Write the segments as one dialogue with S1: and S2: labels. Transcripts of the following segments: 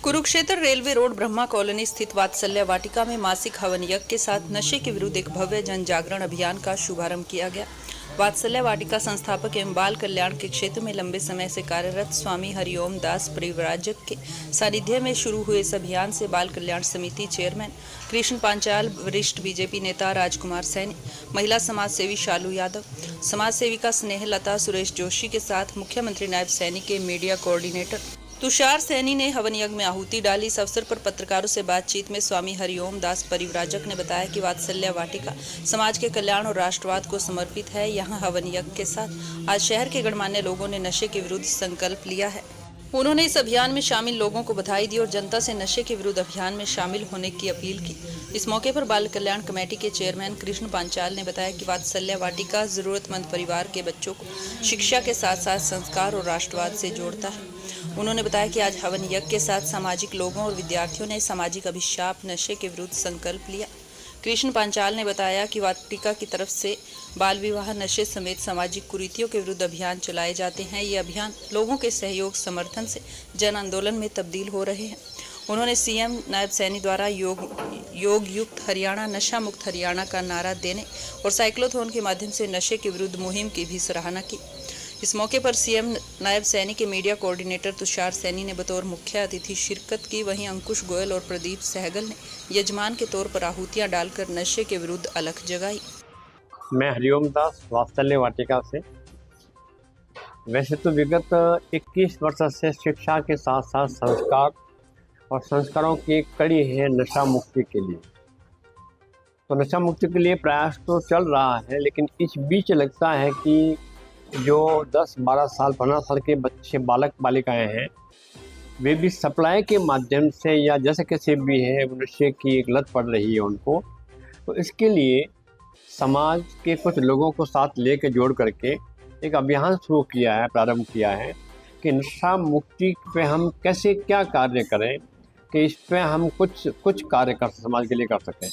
S1: Kurukshetra railway road Brahma colony स्थित वात्सल्य वाटिका में मासिक हवन यज्ञ के साथ नशे के विरुद्ध एक भव्य जन जागरण अभियान का शुभारंभ किया गया। वात्सल्य वाटिका संस्थापक एवं बाल कल्याण के क्षेत्र में लंबे समय से कार्यरत स्वामी हरिओम दास परिव्राजक के सानिध्य में शुरू हुए इस अभियान से बाल कल्याण समिति चेयरमैन कृष्ण पांचाल, वरिष्ठ बीजेपी नेता राजकुमार सैनी, महिला समाज सेवी शालू यादव, समाज सेविका स्नेह लता, सुरेश जोशी के साथ मुख्यमंत्री नायब सैनी के मीडिया कोऑर्डिनेटर तुषार सैनी ने हवन यज्ञ में आहुति डाली। इस अवसर पर पत्रकारों से बातचीत में स्वामी हरिओम दास परिव्राजक ने बताया कि वात्सल्य वाटिका समाज के कल्याण और राष्ट्रवाद को समर्पित है। यहां हवन यज्ञ के साथ आज शहर के गणमान्य लोगों ने नशे के विरुद्ध संकल्प लिया है। उन्होंने इस अभियान में शामिल लोगों को बधाई दी और जनता से नशे के विरुद्ध अभियान में शामिल होने की अपील की। इस मौके पर बाल कल्याण कमेटी के चेयरमैन कृष्ण पांचाल ने बताया कि वात्सल्य वाटिका जरूरतमंद परिवार के बच्चों को शिक्षा के साथ साथ संस्कार और राष्ट्रवाद से जोड़ता है। उन्होंने बताया कि आज हवन यज्ञ के साथ सामाजिक लोगों और विद्यार्थियों ने सामाजिक अभिशाप नशे के विरुद्ध संकल्प लिया। कृष्ण पांचाल ने बताया कि वाटिका की तरफ से बाल विवाह, नशे समेत सामाजिक कुरीतियों के विरुद्ध अभियान चलाए जाते हैं। ये अभियान लोगों के सहयोग समर्थन से जन आंदोलन में तब्दील हो रहे हैं। उन्होंने सीएम नायब सैनी द्वारा योग युक्त हरियाणा, नशा मुक्त हरियाणा का नारा देने और साइक्लोथॉन के माध्यम से नशे के विरुद्ध मुहिम की भी सराहना की। इस मौके पर सीएम नायब सैनी के मीडिया कोऑर्डिनेटर तुषार सैनी ने बतौर मुख्य अतिथि शिरकत की। वहीं अंकुश गोयल और प्रदीप सहगल ने यजमान के तौर पर आहुतियां डालकर नशे के विरुद्ध अलख जगाई।
S2: मैं हरिओम दास वात्सल्य वाटिका से। वैसे तो विगत 21 वर्ष से शिक्षा के साथ साथ संस्कार और संस्कारों की एक कड़ी है नशा मुक्ति के लिए। तो नशा मुक्ति के लिए प्रयास तो चल रहा है, लेकिन इस बीच लगता है कि जो 10, 12 साल, 15 साल के बच्चे, बालक बालिकाएं हैं, वे भी सप्लाई के माध्यम से या जैसे कैसे भी है नशे की एक लत पड़ रही है उनको। तो इसके लिए समाज के कुछ लोगों को साथ लेकर जोड़ करके एक अभियान शुरू किया है, प्रारंभ किया है कि नशा मुक्ति पे हम कैसे क्या कार्य करें कि इस पे हम कुछ कार्य कर समाज के लिए कर सकें।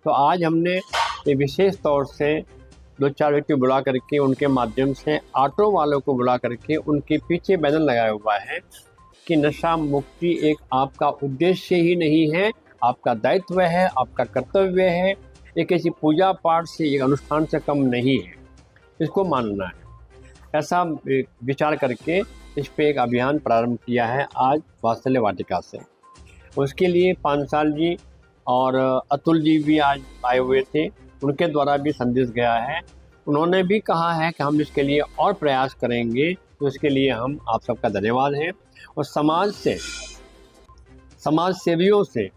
S2: तो आज हमने ये विशेष तौर से 2-4 व्यक्ति बुला करके उनके माध्यम से ऑटो वालों को बुला करके उनके पीछे बैनर लगाया हुआ है कि नशा मुक्ति एक आपका उद्देश्य ही नहीं है, आपका दायित्व है, आपका कर्तव्य है। एक ऐसी पूजा पाठ से, एक अनुष्ठान से कम नहीं है, इसको मानना है। ऐसा विचार करके इस पे एक अभियान प्रारंभ किया है आज वात्सल्य वाटिका से। उसके लिए पांचाल जी और अतुल जी भी आज आए हुए थे, उनके द्वारा भी संदेश गया है। उन्होंने भी कहा है कि हम इसके लिए और प्रयास करेंगे, तो इसके लिए हम आप सबका धन्यवाद है। और समाज से, समाज सेवियों से,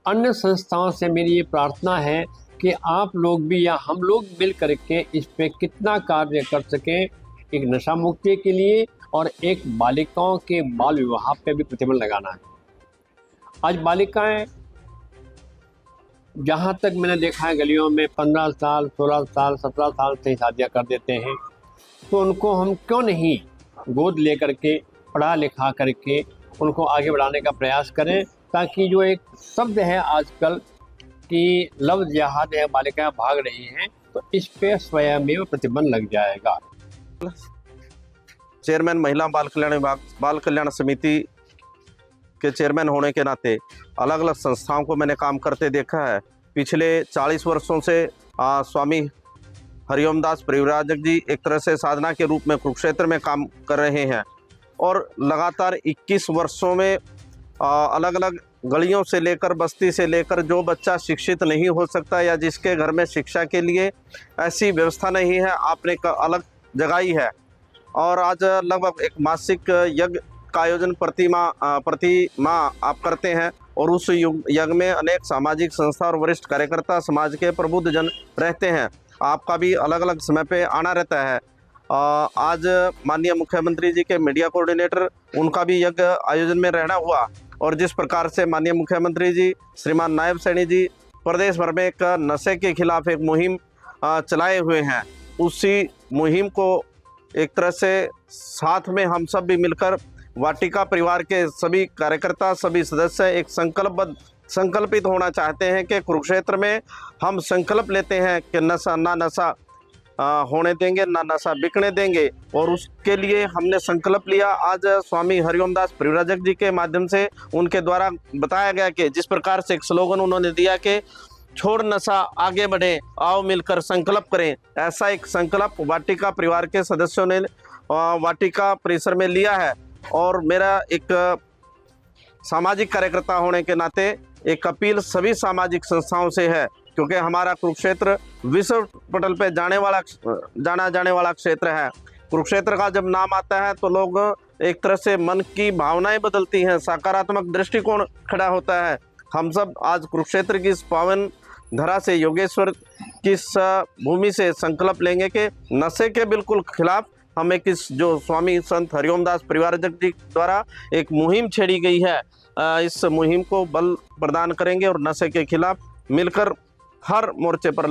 S2: अन्य संस्थाओं से मेरी ये प्रार्थना है कि आप लोग भी या हम लोग मिल करके इस पे कितना कार्य कर सकें एक नशा मुक्ति के लिए और एक बालिकाओं के बाल विवाह पे भी प्रतिबंध लगाना है। आज बालिकाएं, जहाँ तक मैंने देखा है गलियों में 15 साल, 16 साल, 17 साल से शादियाँ कर देते हैं, तो उनको हम क्यों नहीं गोद ले करके पढ़ा लिखा करके उनको आगे बढ़ाने का प्रयास करें, ताकि जो एक शब्द है आजकल कि लव जिहाद है, बालिकाएं भाग रही हैं, तो इस पे स्वयं प्रतिबंध लग जाएगा।
S3: चेयरमैन महिला बाल कल्याण विभाग, बाल कल्याण समिति के चेयरमैन होने के नाते अलग अलग संस्थाओं को मैंने काम करते देखा है। पिछले 40 वर्षों से स्वामी हरिओम दास परिव्राजक जी एक तरह से साधना के रूप में कुरुक्षेत्र में काम कर रहे हैं और लगातार 21 वर्षों में अलग अलग गलियों से लेकर, बस्ती से लेकर जो बच्चा शिक्षित नहीं हो सकता या जिसके घर में शिक्षा के लिए ऐसी व्यवस्था नहीं है, आपने एक अलग जगाई है। और आज लगभग एक मासिक यज्ञ का आयोजन प्रति माह आप करते हैं और उस यज्ञ में अनेक सामाजिक संस्था और वरिष्ठ कार्यकर्ता, समाज के प्रबुद्ध जन रहते हैं। आपका भी अलग अलग समय पे आना रहता है। आज माननीय मुख्यमंत्री जी के मीडिया कोऑर्डिनेटर, उनका भी यज्ञ आयोजन में रहना हुआ और जिस प्रकार से माननीय मुख्यमंत्री जी श्रीमान नायब सैनी जी प्रदेश भर में एक नशे के खिलाफ एक मुहिम चलाए हुए हैं, उसी मुहिम को एक तरह से साथ में हम सब भी मिलकर वाटिका परिवार के सभी कार्यकर्ता, सभी सदस्य एक संकल्पित होना चाहते हैं कि कुरुक्षेत्र में हम संकल्प लेते हैं कि नशा होने देंगे, ना नशा बिकने देंगे। और उसके लिए हमने संकल्प लिया। आज स्वामी हरिओम दास परिव्राजक जी के माध्यम से उनके द्वारा बताया गया कि जिस प्रकार से एक स्लोगन उन्होंने दिया कि छोड़ नशा आगे बढ़े, आओ मिलकर संकल्प करें, ऐसा एक संकल्प वाटिका परिवार के सदस्यों ने वाटिका परिसर में लिया है। और मेरा एक सामाजिक कार्यकर्ता होने के नाते एक अपील सभी सामाजिक संस्थाओं से है, क्योंकि हमारा कुरुक्षेत्र विश्व पटल पे जाना जाने वाला क्षेत्र है। कुरुक्षेत्र का जब नाम आता है तो लोग एक तरह से मन की भावनाएं बदलती हैं, सकारात्मक दृष्टिकोण खड़ा होता है। हम सब आज कुरुक्षेत्र की इस पावन धरा से, योगेश्वर की इस भूमि से संकल्प लेंगे कि नशे के बिल्कुल खिलाफ हम एक इस जो स्वामी संत हरिओम दास परिव्राजक जी द्वारा एक मुहिम छेड़ी गई है, इस मुहिम को बल प्रदान करेंगे और नशे के खिलाफ मिलकर हर मोर्चे पर